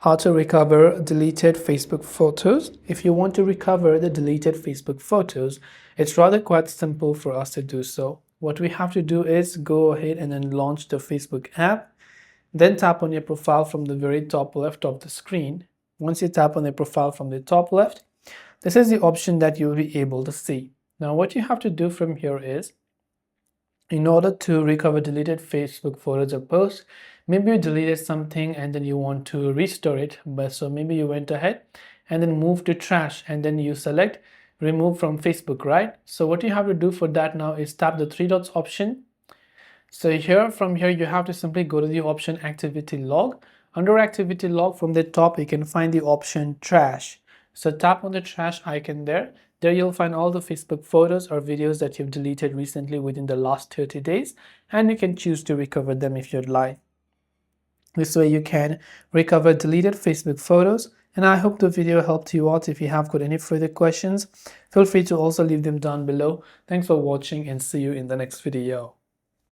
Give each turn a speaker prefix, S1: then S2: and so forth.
S1: How to recover deleted Facebook photos. If you want to recover the deleted Facebook photos, it's rather quite simple for us to do so. What we have to do is go ahead and then launch the Facebook app, then tap on your profile from the very top left of the screen. Once you tap on the profile from the top left, this is the option that you'll be able to see. Now what you have to do from here is, in order to recover deleted Facebook photos or posts, maybe you deleted something and then you want to restore it, but so maybe you went ahead and then move to trash and then you select remove from Facebook, right? So what you have to do for that now is tap the three dots option. So from here you have to simply go to the option activity log. Under activity log, from the top you can find the option trash. So tap on the trash icon there. There you'll find all the Facebook photos or videos that you've deleted recently within the last 30 days, and you can choose to recover them if you'd like. This way you can recover deleted Facebook photos, and I hope the video helped you out. If you have got any further questions, feel free to also leave them down below. Thanks for watching and see you in the next video.